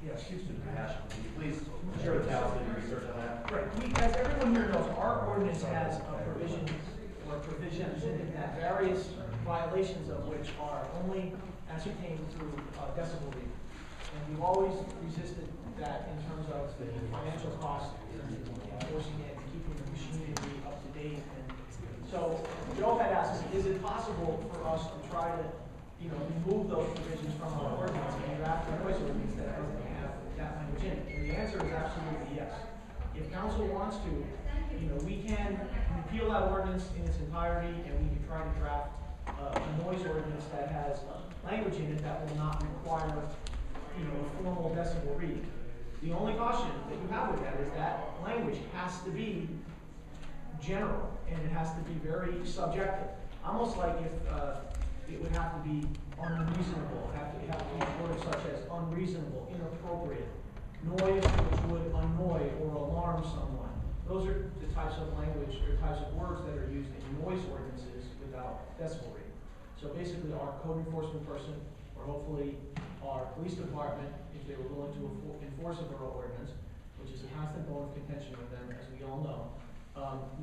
Yeah, excuse me. Can you please share with council your research on that? Right, as everyone here knows, our ordinance has provisions that various violations of which are only ascertained through decibel reading. And we've always resisted that in terms of the financial cost in enforcing it and keeping the machinery up to date. And so Joe had asked me, is it possible for us to try to, remove those provisions from our ordinance and draft a noise ordinance that doesn't have that language in it? And the answer is absolutely yes. If council wants to, we can repeal that ordinance in its entirety, and we can try to draft a noise ordinance that has language in it that will not require, a formal decibel reading. The only caution that you have with that is that language has to be general, and it has to be very subjective. Almost like if it would have to be unreasonable, it would have to be words such as unreasonable, inappropriate, noise which would annoy or alarm someone. Those are the types of language or types of words that are used in noise ordinances without decibel reading. So basically our code enforcement person, or hopefully our police department, if they were willing to enforce a borough ordinance, which is a constant bone of contention with them, as we all know,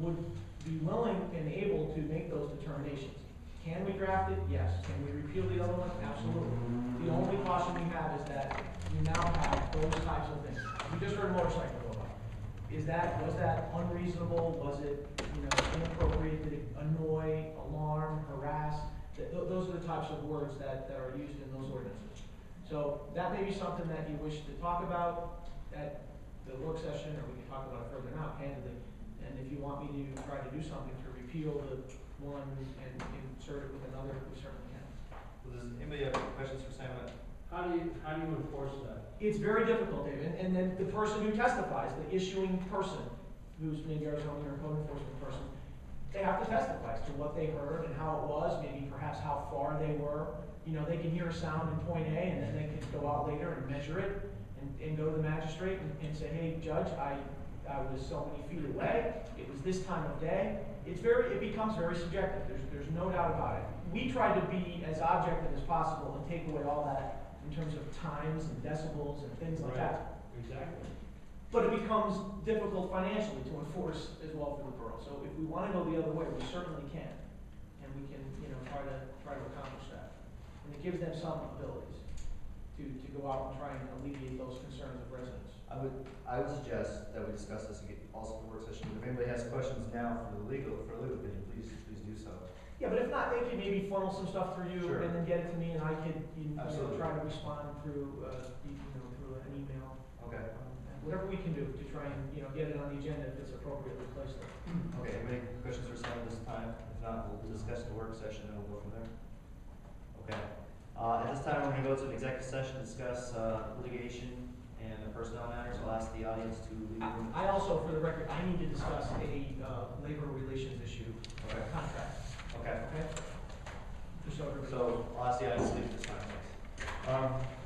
would be willing and able to make those determinations. Can we draft it? Yes. Can we repeal the other one? Absolutely. The only caution we have is that we now have those types of things. We just heard a motorcycle go by. Was that unreasonable? Was it, inappropriate? Did it annoy, alarm, harass? Those are the types of words that are used in those ordinances. So that may be something that you wish to talk about at the work session, or we can talk about it further now, candidly. And if you want me to try to do something to repeal the one and insert it with another, we certainly can. Well, does anybody have questions for Sam? How do you enforce that? It's very difficult, David. And then the person who testifies, the issuing person, who's maybe our zoning or code enforcement person, they have to testify as to what they heard and how it was, maybe perhaps how far they were. They can hear a sound in point A, and then they can go out later and measure it and go to the magistrate and say, hey, judge, I was so many feet away. It was this time of day. It becomes very subjective. There's no doubt about it. We try to be as objective as possible and take away all that in terms of times and decibels and things like that. Exactly. But it becomes difficult financially to enforce as well for the borough. So if we want to go the other way, we certainly can, and we can, try to accomplish that. And it gives them some abilities to go out and try and alleviate those concerns of residents. I would suggest that we discuss this again, also for the work session. If anybody has questions now for legal opinion, please do so. Yeah, but if not, they can maybe funnel some stuff through you, Sure. and then get it to me, and I could Absolutely. try to respond through through an email. Okay. And whatever we can do to try and get it on the agenda if it's appropriately placed there. Okay. Any questions for Sam this time? If not, we'll discuss the work session and we'll go from there. Okay. At this time, we're going to go to an executive session to discuss litigation and the personnel matters. I'll ask the audience to leave the room. I also, for the record, I need to discuss a labor relations issue, contract. Okay. Okay? Just so everybody. So I'll ask the audience to leave this time, please.